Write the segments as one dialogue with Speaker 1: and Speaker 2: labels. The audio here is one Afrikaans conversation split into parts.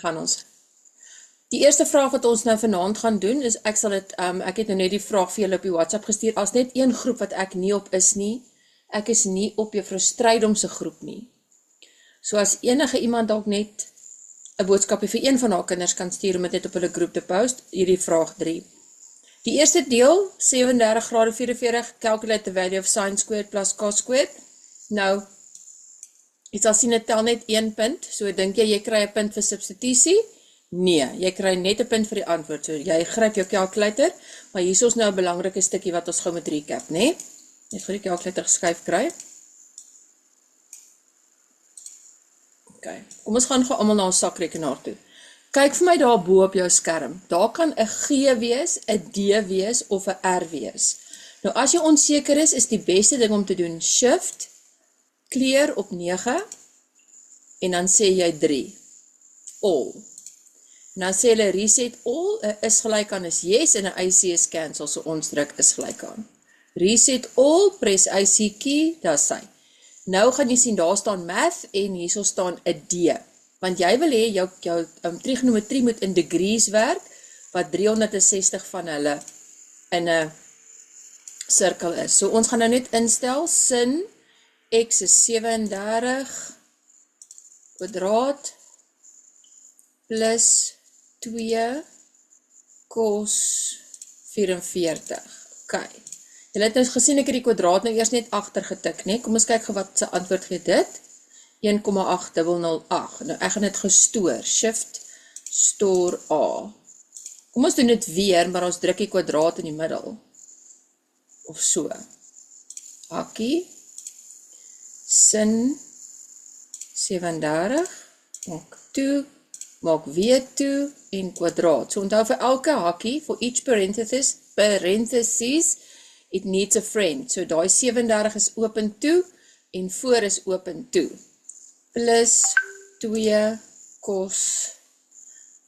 Speaker 1: gaan ons. Die eerste vraag wat ons nou vanaand gaan doen, is ek het nou net die vraag vir julle op die WhatsApp gestuur, as net een groep wat ek nie op is nie, ek is nie op Juffrou Strydom se groep nie. So as enige iemand dalk net 'n boodskapie vir een van haar kinders kan stuur om dit net op hulle groep te post, hierdie vraag 3. Die eerste deel, 37 grade 44, calculate the value of sin squared plus cos squared. Nou, jy sal sien dit tel net 1 punt, so dink jy kry 'n punt vir substitusie? Nee, jy kry net 'n punt vir die antwoord, so jy gryp jou calculator, maar hier is ons nou 'n belangrike stukkie wat ons gou met recap, né? Net vir die calculator geskuif kry. Okay, kom ons gaan almal na ons sakrekenaar toe. Kyk vir my daar bo op jou skerm. Daar kan 'n G wees, 'n D wees of 'n R wees. Nou as jy onseker is die beste ding om te doen Shift, kleur op 9 en dan sê jy 3. All. En dan sê hulle reset all, 'n is gelyk aan is yes en 'n IC is cancel, so ons druk is gelyk aan. Reset all, press IC key, daar is hy. Nou gaan jy sien daar staan math en hierso staan 'n D. Want jy wil hê jou trigonometrie moet in degrees werk, wat 360 van hulle in 'n sirkel is. So ons gaan nou net instel, sin x is 37 kwadraat plus 2 cos 44. Ok. Julle het nou gesien ek het die kwadraat nou eers net agter getik, né? Kom ons kyk gou wat se antwoord gee dit. 1,8008. Nou ek gaan dit gestoor. Shift store A. Kom ons doen dit weer, maar ons druk die kwadraat in die middel. Of so. Hakkie. Sin 37. Maak toe. Maak weer toe en kwadraat. So onthou vir elke hakkie, for each parenthesis, it needs a friend. So daai 37 is open toe en voor is open toe. Plus 2 cos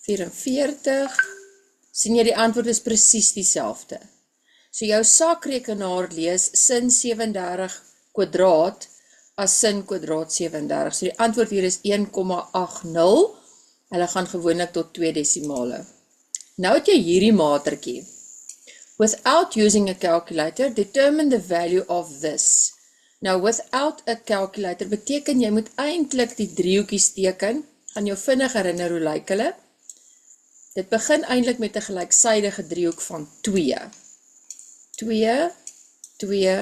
Speaker 1: 44. Sien jy die antwoord is presies dieselfde. So jou sakrekenaar lees sin 37 kwadraat as sin kwadraat 37. So die antwoord hier is 1,80. Hulle gaan gewoonlik tot 2 desimale. Nou het jy hierdie matertjie. Without using a calculator, determine the value of this. Nou, without a calculator beteken jy moet eintlik die driehoekies teken. Gaan jou vinnig herinner hoe lyk hulle. Dit begin eintlik met 'n gelyksydige driehoek van 2. 2, 2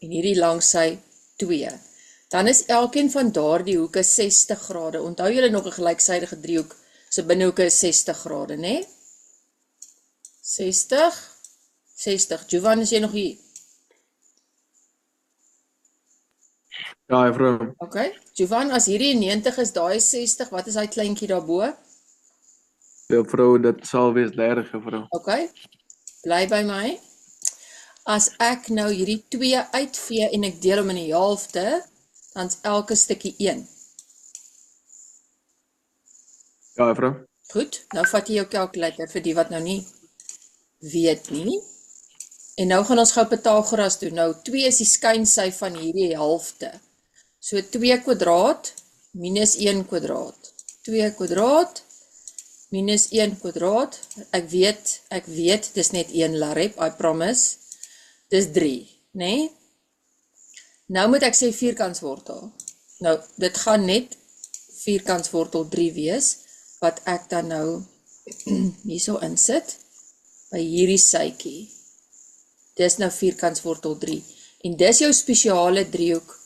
Speaker 1: en hierdie langsy 2. Dan is elkeen van daardie hoeke 60 grade. Onthou julle nog 'n gelyksydige driehoek se binnehoeke is 60 grade, né? 60. Jovan, is jy nog hier?
Speaker 2: Ja, juffrou.
Speaker 1: Ok. Jovan, as hierdie 90 is, daai 60, wat is hy kleintjie daarbo?
Speaker 2: Juffrou, dit sal wees 30, juffrou.
Speaker 1: Ok. Bly by my. As ek nou hierdie 2 uitvee en ek deel hom in die helfte, dan is elke stukkie 1.
Speaker 2: Ja, juffrou.
Speaker 1: Goed, nou vat jy jou calculator vir die wat nou nie weet nie. En nou gaan ons gou Pythagoras doen. Nou 2 is die skynsy van hierdie helfte. So 2 kwadraat minus 1 kwadraat. 2 kwadraat minus 1 kwadraat. Ek weet, dis net 1 larep, I promise. Dis 3, né? Nou moet ek sê vierkantswortel. Nou, dit gaan net vierkantswortel 3 wees, wat ek dan nou hierso insit, by hierdie sytjie. Dis nou vierkantswortel 3. En dis jou spesiale driehoek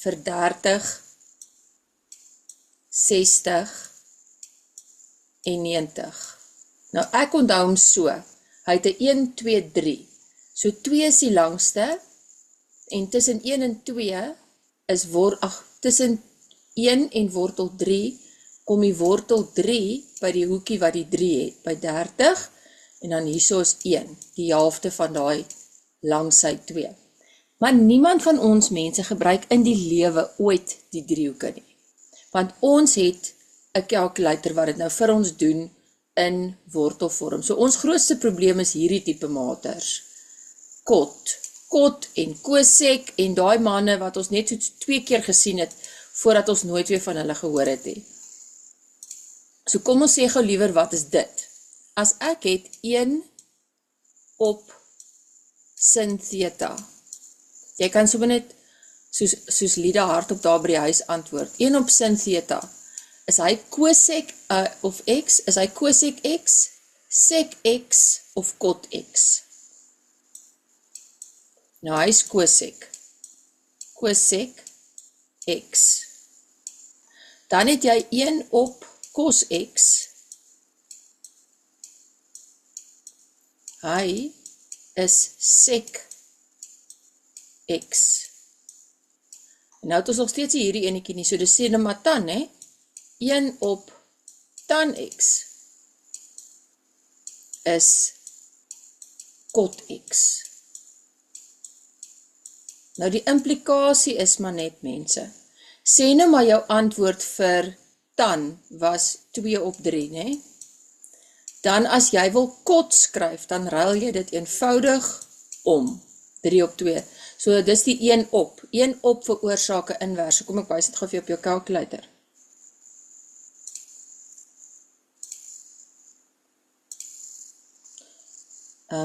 Speaker 1: vir 30, 60 en 90. Nou ek onthou hom so. Hy het 'n 1, 2, 3. So 2 is die langste en tussen 1 en 2 is tussen 1 en wortel 3 kom die wortel 3 by die hoekie wat die 3 het, by 30 en dan hierso is 1, die helfte van daai langsy 2. Maar niemand van ons mense gebruik in die lewe ooit die driehoeke nie. Want ons het 'n calculator wat dit nou vir ons doen in wortelvorm. So ons grootste probleem is hierdie tipe maters. Kot en Kosek en daai manne wat ons net so 2 keer gesien het voordat ons nooit weer van hulle gehoor het nie. So kom ons sê gou liewer, wat is dit? As ek het 1 op sin theta. Jy kan sommer net, soos Lida hardop daar by die huis antwoord. 1 op sin theta. Is hy cosec of x? Is hy cosec x, sec x of cot x? Nou hy is cosec. Cosec x. Dan het jy 1 op cos x. Hy is sec x. En nou het ons nog steeds hierdie enetjie nie, so dis sê nou maar tan, hè? 1 op tan x is cot x. Nou die implikasie is maar net, mense. Sê nou maar jou antwoord vir tan was 2 op 3, né? Dan as jy wil cot skryf, dan ruil jy dit eenvoudig om. 3 op 2. So dis die 1 op. 1 op veroorsaak 'n inverse. Kom ek wys dit gou vir jou op jou calculator.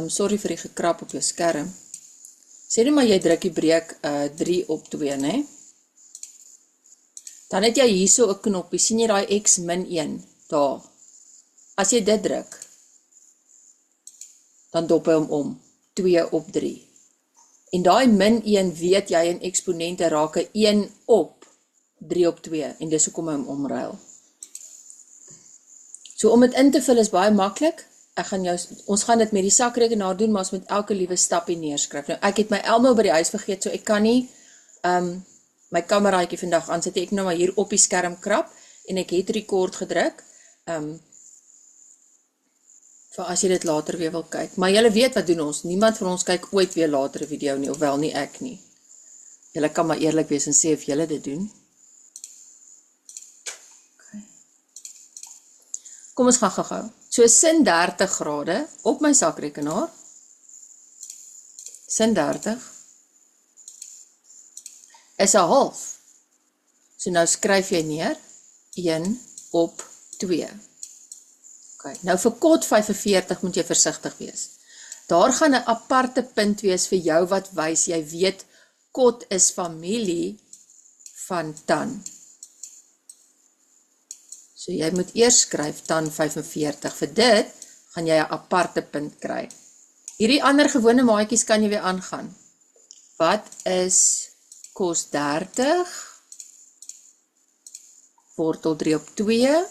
Speaker 1: Sorry vir die gekrap op jou skerm. Sê nou maar jy druk die breek 3 op 2, né? Dan het jy hierso 'n knoppie, sien jy daai x min 1, daar. As jy dit druk, dan dop hy hom om, 2 op 3. En daai min 1 weet jy in eksponente raak 'n 1 op 3 op 2, en dis hoekom hy hom omruil. So om dit in te vul is baie maklik. Ons gaan dit met die sakrekenaar doen, maar ons moet elke liewe stapie neerskryf. Nou, ek het my Elmo by die huis vergeet, so ek kan nie my kameraatjie vandag aansit. Ek nou maar hier op die skerm krap, en ek het record gedruk, vir as jy dit later weer wil kyk. Maar julle weet wat doen ons, niemand van ons kyk ooit weer later 'n video nie, of wel nie ek nie. Julle kan maar eerlik wees en sê of julle dit doen. Okay. Kom ons gaan gou. So sin 30 grade op my sakrekenaar. Sin 30 is 'n half. So nou skryf jy neer 1 op 2. Okay, nou vir cot 45 moet jy versigtig wees. Daar gaan 'n aparte punt wees vir jou wat wys jy weet cot is familie van tan. So jy moet eers skryf tan 45. Vir dit gaan jy 'n aparte punt kry. Hierdie ander gewone maatjies kan jy weer aangaan. Wat is cos 30 wortel 3 op 2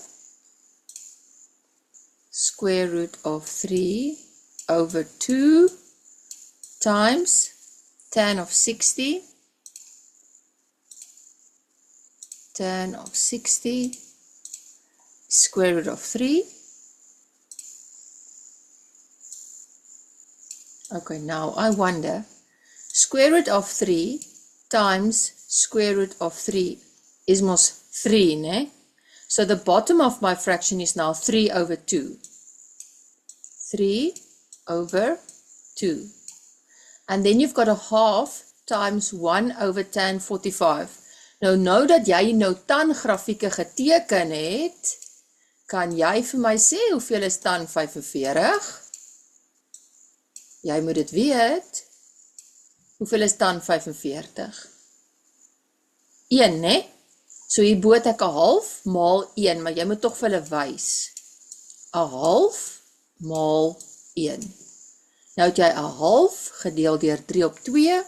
Speaker 1: square root of 3 over 2 times tan of 60 square root of 3. Okay, now I wonder, square root of 3 times square root of 3 is mos 3, ne? So the bottom of my fraction is now 3 over 2. 3 over 2. And then you've got a half times 1 over tan 45. Nou dat jy nou tan grafieke geteken het, kan jy vir my sê hoeveel is tan 45? Jy moet dit weet. Hoeveel is tan 45? 1, né? So hierbo het ek 'n half maal 1, maar jy moet tog vir hulle wys. 'n half maal 1. Nou het jy 'n half gedeel deur 3 op 2,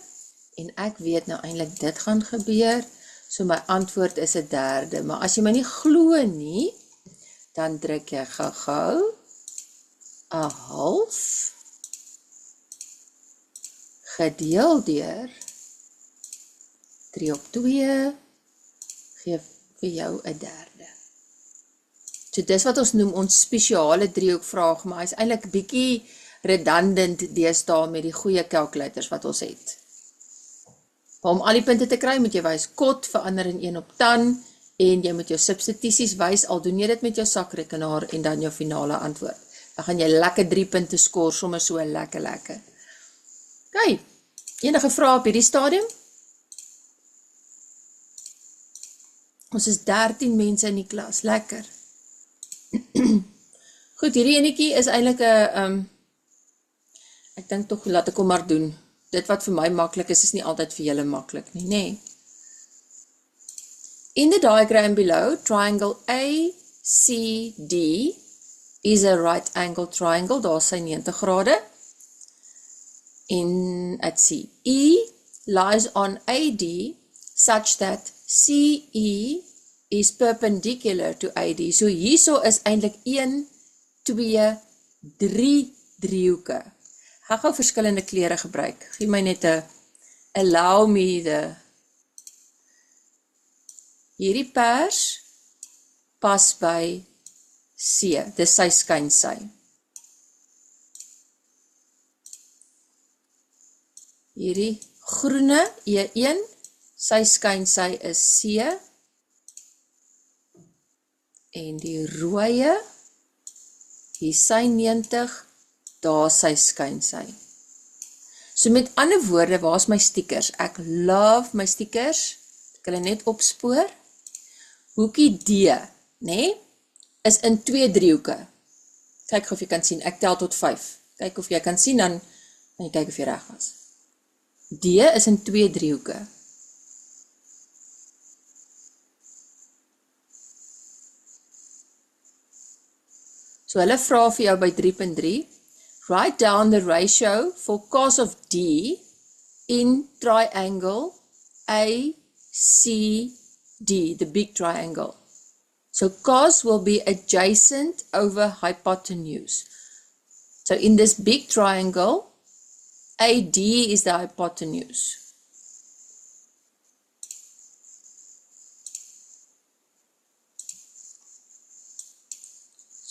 Speaker 1: en ek weet nou eintlik dit gaan gebeur, so my antwoord is 'n derde. Maar as jy my nie glo nie, dan druk jy gou 'n half gedeel deur 3 op 2 gee vir jou 'n derde. So dis wat ons noem ons spesiale driehoekvraag, maar hy is eintlik bietjie redundant deesdae met die goeie calculators wat ons het. Maar om al die punte te kry, moet jy wys cot verander in 1 op tan, en jy moet jou substitusies wys, al doen jy dit met jou sakrekenaar, en dan jou finale antwoord. Dan gaan jy lekker 3 punte skoor, sommer so lekker. Okay, enige vrae op hierdie stadium? Ons is 13 mense in die klas, lekker. Goed, hierdie enetjie is eintlik 'n ek dink tog laat ek hom maar doen. Dit wat vir my maklik is nie altyd vir julle maklik nie, nê? In the diagram below, triangle ACD is a right angle triangle, daar is sy 90 grade. In at C. E lies on AD such that CE is perpendicular to AD. So hierso is eintlik 1, 2, 3 driehoeke. Ek gaan verskillende kleure gebruik. Gee my net 'n allow me the. Hierdie pers pas by C. Dis sy skynsy. Hierdie groene E1, sy skynsy is C. En die rooie, hier sy 90, daar sy skynsy. So met ander woorde, waar is my stickers? Ek love my stickers. Ek hulle net opspoor. Hoekie D, nee, is in 2 driehoeke. Kyk of jy kan sien, ek tel tot 5. Kyk of jy kan sien, dan jy kyk of jy reg was. D is in 2 driehoeke. So hulle vra vir jou by 3.3, write down the ratio for cos of D in triangle ACD, the big triangle. So cos will be adjacent over hypotenuse. So in this big triangle, AD is the hypotenuse.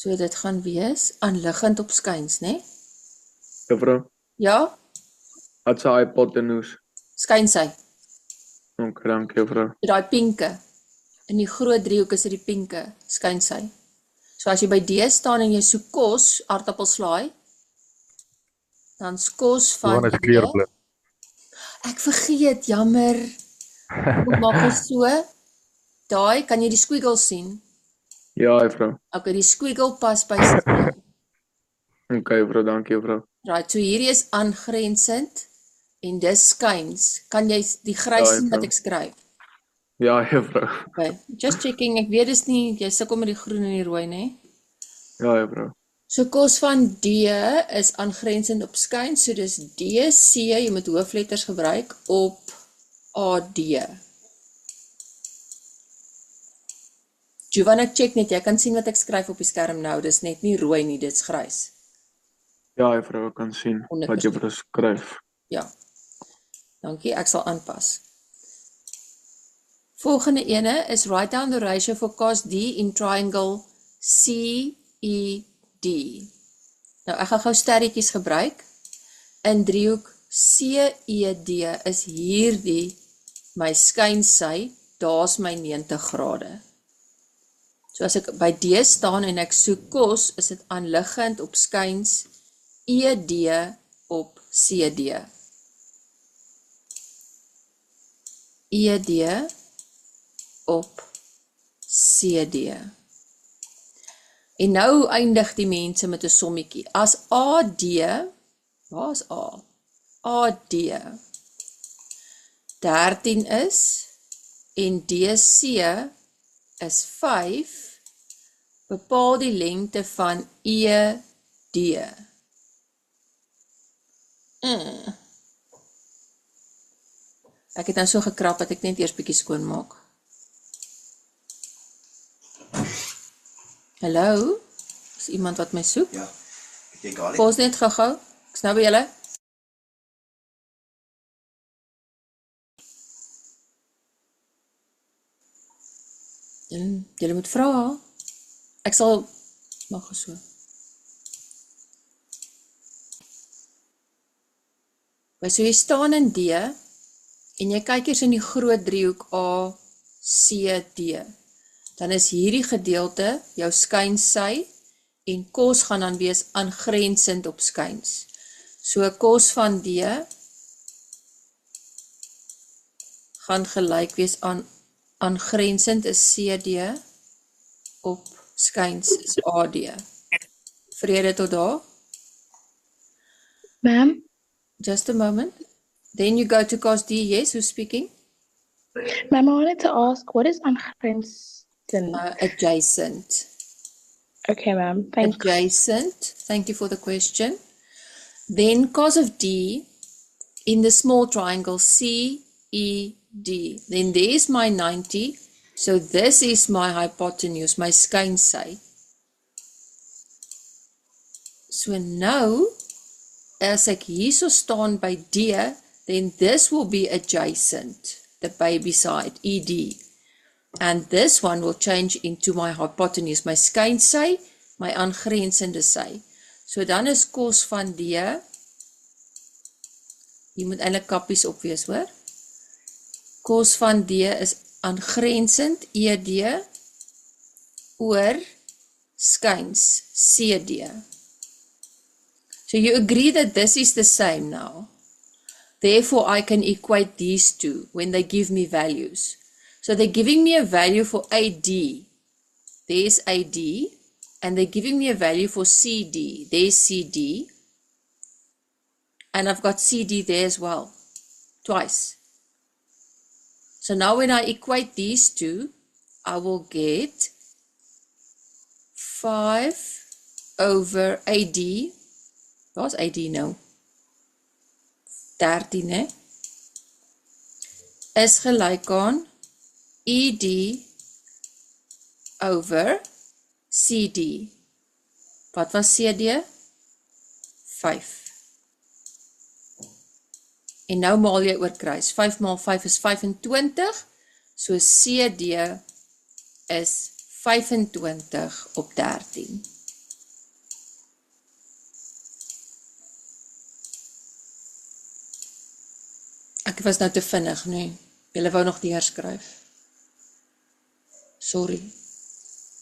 Speaker 1: So dit gaan wees aanliggend op skyns, né?
Speaker 2: Juffrou,
Speaker 1: Ja,
Speaker 2: wat is 'n hypotenuse?
Speaker 1: skynsy.
Speaker 2: Okay, dankie juffrou.
Speaker 1: Daai pinke. In die groot driehoek is dit die pinke skynsy. So as jy by D staan en jy soek kos, aardappelslaai, dan is kos van
Speaker 3: Johan is kleurblind.
Speaker 1: Ek vergeet, jammer. Ek maak dit so. Daai, kan jy die squiggle sien?
Speaker 2: Ja juffrou.
Speaker 1: Okay, die squiggle pas by C.
Speaker 2: Okay juffrou, dankie juffrou.
Speaker 1: Right, so hierdie is aangrensend en dis skyns. Kan jy die grys
Speaker 2: Ja,
Speaker 1: sien wat
Speaker 2: juffrou.
Speaker 1: ek skryf?
Speaker 2: Ja juffrou.
Speaker 1: Okay, just checking. Ek weet dis nie, jy sukkel met die groen en die rooi, né?
Speaker 2: Ja juffrou.
Speaker 1: So kos van D is aangrensend op skyns, so dis DC, jy moet hoofletters gebruik op AD. Giovanna, check net, jy kan sien wat ek skryf op die skerm nou, dis net nie rooi nie, dit's grys.
Speaker 2: Ja juffrou, ek kan sien
Speaker 1: 100%.
Speaker 2: wat juffrou skryf.
Speaker 1: Ja, dankie, ek sal aanpas. Volgende ene is write down the ratio for cos D in triangle CED. Nou ek gaan gou sterretjies gebruik. In driehoek CED is hierdie my skynsy, daar's my 90 grade. So as ek by D staan en ek soek kos, is dit aanliggend op skyns ED op CD. ED op CD. En nou eindig die mense met 'n sommetjie. As AD, waar is A? AD 13 is en DC is 5, bepaal die lengte van ED. Ek het nou so gekrap dat ek net eers bietjie skoon maak. Hallo? Is iemand wat my soek?
Speaker 4: Ja, ek dink al.
Speaker 1: Pos net gou-gou. Ek's nou by julle. Julle moet vra. Ek sal mag so. So jy staan in D en jy kyk eers in die groot driehoek ACD. Dan is hierdie gedeelte jou skynsy en kos gaan dan wees aangrensend op skyns. So kos van D gaan gelyk wees aan aangrensend is CD op Skyns is AD. Vrede tot daar?
Speaker 3: Ma'am,
Speaker 1: Just a moment. Then you go to cos D, yes, who's speaking?
Speaker 3: ma'am, I wanted to ask, what is angrenzen?
Speaker 1: Adjacent.
Speaker 3: Okay, ma'am, thanks.
Speaker 1: Adjacent, thank you for the question. Then cos of D in the small triangle CED. Then there's my 90. So this is my hypotenuse, my skynsy. So nou, as ek hierso staan by D, then this will be adjacent, the baby side, ED. And this one will change into my hypotenuse, my skynsy, my aangrensende sy. So dan is cos van D, jy moet eintlik kappies opwees, hoor. Cos van D is aangrensend ED oor skyns CD. So you agree that this is the same now. Therefore, I can equate these two when they give me values. So they're giving me a value for AD. There's AD. And they're giving me a value for CD. There's CD. And I've got CD there as well. Twice. So now when I equate these two, I will get 5 over AD. What's AD nou? 13, hè? Is gelyk aan ED over CD. Wat was CD? 5. En nou maal jy oor kruis. 5 maal 5 is 25. So CD is 25 op 13. Ek was nou te vinnig, nee. Julle wou nog deurskryf. Sorry.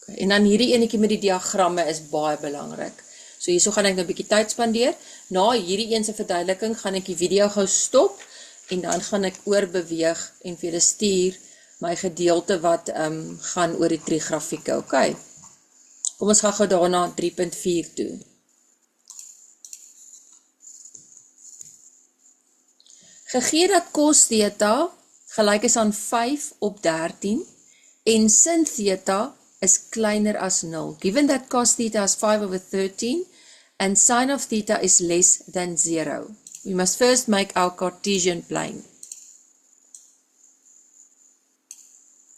Speaker 1: Okay. En dan hierdie enetjie met die diagramme is baie belangrik. So hierso gaan ek nou 'n bietjie tyd spandeer. Na hierdie een se verduideliking gaan ek die video gou stop en dan gaan ek oorbeweeg en vir julle stuur my gedeelte wat gaan oor die trigrafieke, okay? Kom ons gaan gou daarna 3.4 toe. Gegee dat cos theta gelyk is aan 5 op 13 en sin theta is kleiner as 0. Given that cos theta is 5 over 13 and sin of theta is less than 0. We must first make our Cartesian plane.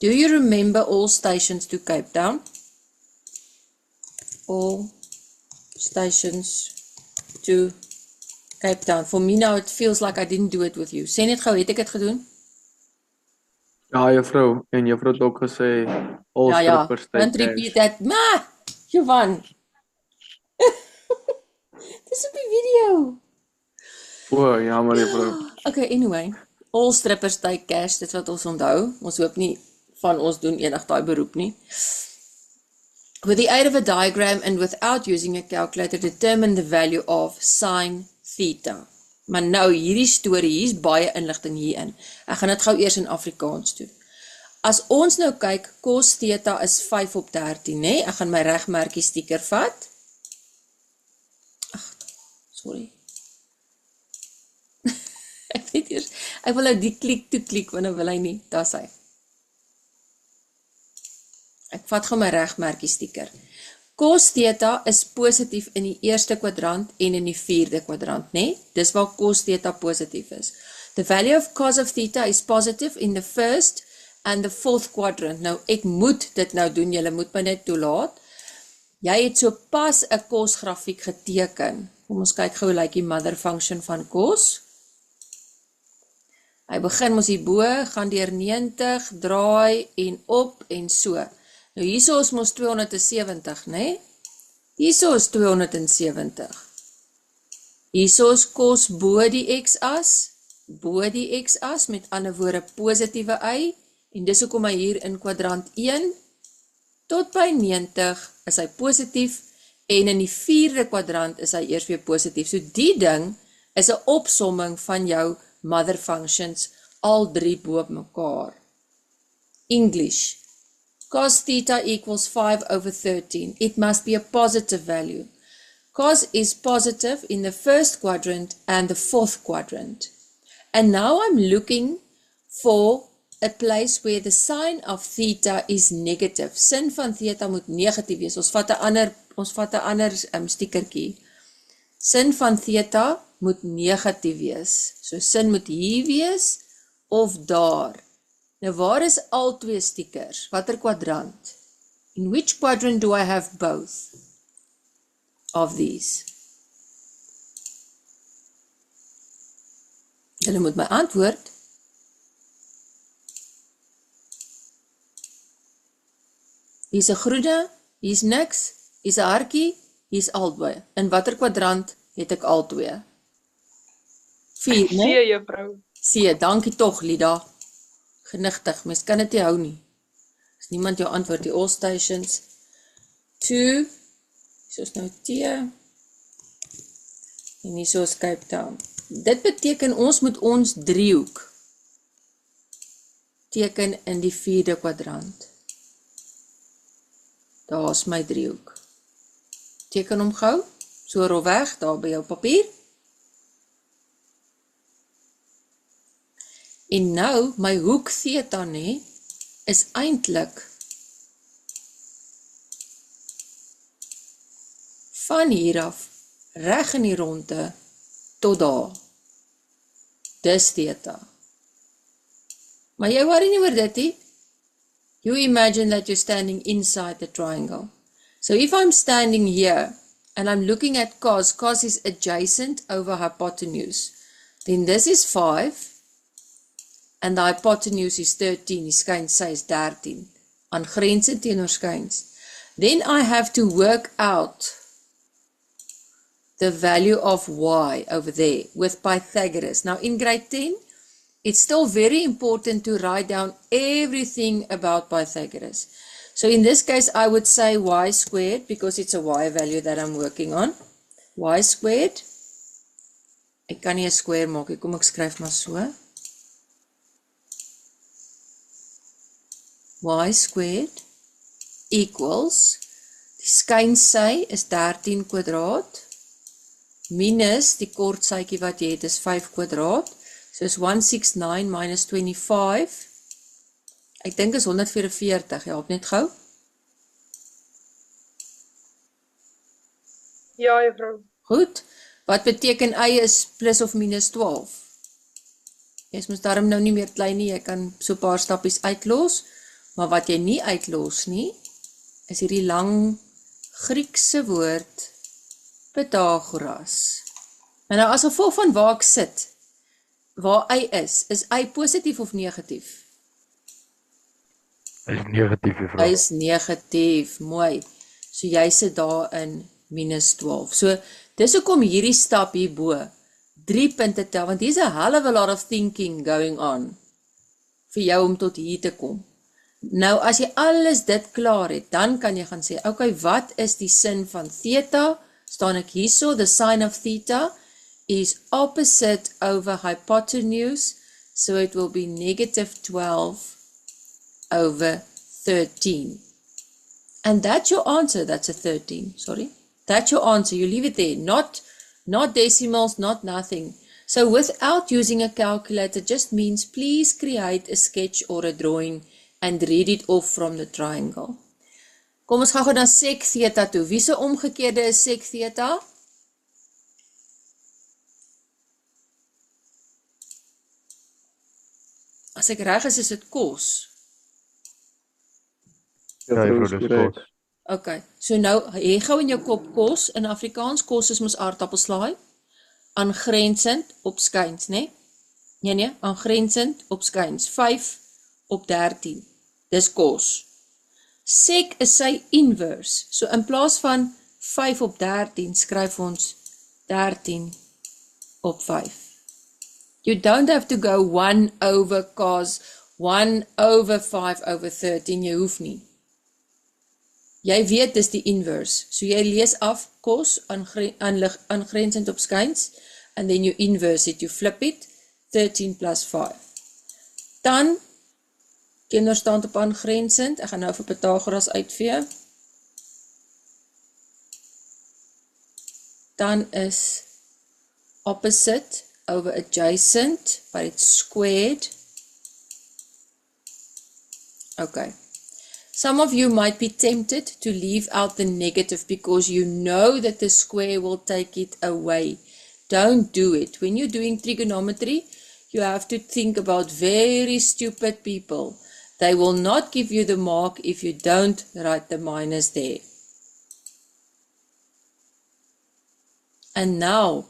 Speaker 1: Do you remember all stations to Cape Town? All stations to Cape Town. For me now, it feels like I didn't do it with you. Sê net gou, het ek dit gedoen?
Speaker 2: Ja, juffrou. En juffrou het ook gesê, all
Speaker 1: Ja,
Speaker 2: strippers
Speaker 1: don't
Speaker 2: take
Speaker 1: repeat
Speaker 2: cash.
Speaker 1: that. Ma, Jovan. Dis op die video.
Speaker 2: O, jammer juffrou.
Speaker 1: Okay, anyway. All strippers take cash, dit wat ons onthou. Ons hoop nie van ons doen enig daai beroep nie. With the aid of a diagram and without using a calculator, determine the value of sin theta. Maar nou, hierdie storie, hier's baie inligting hierin. Ek gaan dit gou eers in Afrikaans doen. As ons nou kyk, cos theta is 5 op 13, né? Ek gaan my regmerkie sticker vat. Ag, sorry. Ek wil nou die klik toe klik, want dan wil hy nie, daar is hy. Ek vat gou my regmerkie sticker. Cos theta is positief in die eerste kwadrant en in die vierde kwadrant, né? Dis waar cos theta positief is. The value of cos of theta is positive in the first and the fourth quadrant. Nou, ek moet dit nou doen, julle moet my net toelaat. Jy het so pas 'n cos grafiek geteken. Kom ons kyk gou hoe lyk die mother function van cos. Hy begin mos hierbo, gaan deur 90, draai en op en so. Nou hierso is mos 270, né? Hierso is 270. Hierso is cos bo die x-as, met ander woorde positiewe y, en dis hoekom hy hier in kwadrant 1 tot by 90 is hy positief, en in die vierde kwadrant is hy eers weer positief. So die ding is 'n opsomming van jou mother functions, al drie bo op mekaar. English. Cos theta equals 5 over 13. It must be a positive value. Cos is positive in the first quadrant and the fourth quadrant. And now I'm looking for a place where the sign of theta is negative. Sin van theta moet negatief wees. Ons vat 'n ander stickertjie. Sin van theta moet negatief wees. So sin moet hier wees of daar. Nou waar is al twee stickers? Watter kwadrant? In which quadrant do I have both of these? Julle moet my antwoord. Hier's 'n groene, hier's niks, hier's 'n hartjie, hier's albei. In watter kwadrant het ek al twee? 4, né?
Speaker 4: C, juffrou.
Speaker 1: C, dankie tog, Lida. Genigtig, mens kan dit nie hou nie. As niemand jou antwoord, die all stations. 2, soos nou T, en hier soos Cape Town. Dit beteken ons moet ons driehoek teken in die 4de kwadrant. Daar is my driehoek. Teken hom gou, so rofweg, daar by jou papier. En nou, my hoek theta nie, is eintlik van hier af, reg in die ronde, tot daar. Dis theta. Maar jy worry nie oor dit nie. You imagine that you're standing inside the triangle. So if I'm standing here, and I'm looking at cos, cos is adjacent over hypotenuse, then this is 5, and the hypotenuse is 13, die skynsy is 13, aangrensend teenoor skyns. Then I have to work out the value of y over there with Pythagoras. Now in grade 10, it's still very important to write down everything about Pythagoras. So in this case, I would say y squared, because it's a y value that I'm working on. Y squared, ek kan nie 'n square maak, kom ek skryf maar so. Y squared equals, die skynsy is 13 kwadraat, minus die kort sytjie wat jy het is 5 kwadraat, so is 169 minus 25, ek dink is 144, help net gou.
Speaker 4: Ja, juffrou.
Speaker 1: Goed, wat beteken y is plus of minus 12? Jy moet daarom nou nie meer klein nie, jy kan so 'n paar stappies uitlos, maar wat jy nie uitlos nie, is hierdie lang Griekse woord Pythagoras. En nou as gevolg van waar ek sit, waar y is y positief of negatief?
Speaker 5: Hy is negatief,
Speaker 1: Hy
Speaker 5: juffrou.
Speaker 1: is negatief, mooi. So jy sit daar in minus 12. So dis hoekom hierdie stap hierbo 3 punte tel, want hier's 'n hell of a lot of thinking going on vir jou om tot hier te kom. Nou as jy alles dit klaar het, dan kan jy gaan sê, okay, wat is die sin van theta? Staan ek hierso, the sign of theta is opposite over hypotenuse, so it will be negative 12 over 13. And that's your answer, that's a 13, sorry. That's your answer, you leave it there, not decimals, not nothing. So without using a calculator just means please create a sketch or a drawing and read it off from the triangle. Kom ons gaan gou na sec theta toe. Wie se omgekeerde is sec theta? As ek reg is dit cos.
Speaker 5: Ja, juffrou, dis
Speaker 2: korrek.
Speaker 5: kos.
Speaker 1: Okay, so nou, hê gou in jou kop kos, in Afrikaans, kos is mos aardappelslaai, aangrensend op skyns, né? Nee, aangrensend op skyns, 5 op 13, dis kos. Sec is sy inverse, so in plaas van 5 op 13, skryf ons 13 op 5. You don't have to go 1 over cos, 1 over 5 over 13, jy hoef nie. Jy weet dis die inverse, so jy lees af cos aangrensend op skyns, and then you inverse it, you flip it, 13 plus 5. Dan teenoor staan op aangrensend. Ek gaan nou vir Pythagoras uitvee. Dan is opposite over adjacent, but it's squared. Okay. Some of you might be tempted to leave out the negative because you know that the square will take it away. Don't do it. When you're doing trigonometry, you have to think about very stupid people. They will not give you the mark if you don't write the minus there. And now,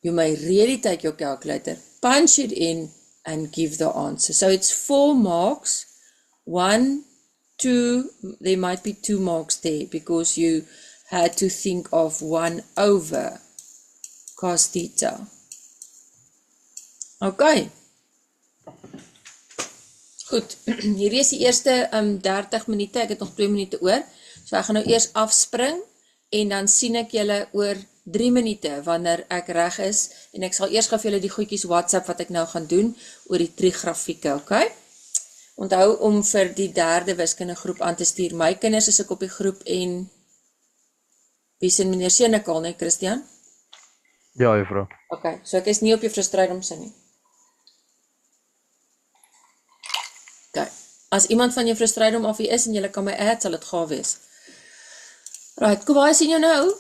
Speaker 1: you may really take your calculator, punch it in, and give the answer. So it's 4 marks, 1, 2, there might be 2 marks there because you had to think of 1 over cos theta. Okay. Goed, hierdie is die eerste 30 minute, ek het nog 2 minute oor, so ek gaan nou eers afspring, en dan sien ek julle oor 3 minute, wanneer ek reg is, en ek sal eers gou vir julle die goedjies WhatsApp wat ek nou gaan doen, oor die trigrafieke, okay? Onthou om vir die 3de wiskunde groep aan te stuur, my kinders is ek op die groep, en wie sien meneer Senekal, nee, Christian?
Speaker 4: Ja, juffrou.
Speaker 1: Okay, so ek is nie op jou Frustrydom sin nie. Okay, as iemand van jou Frustrydom af hier is, en julle kan my add, sal het gaaf wees. Right, kom waar sien jou nou?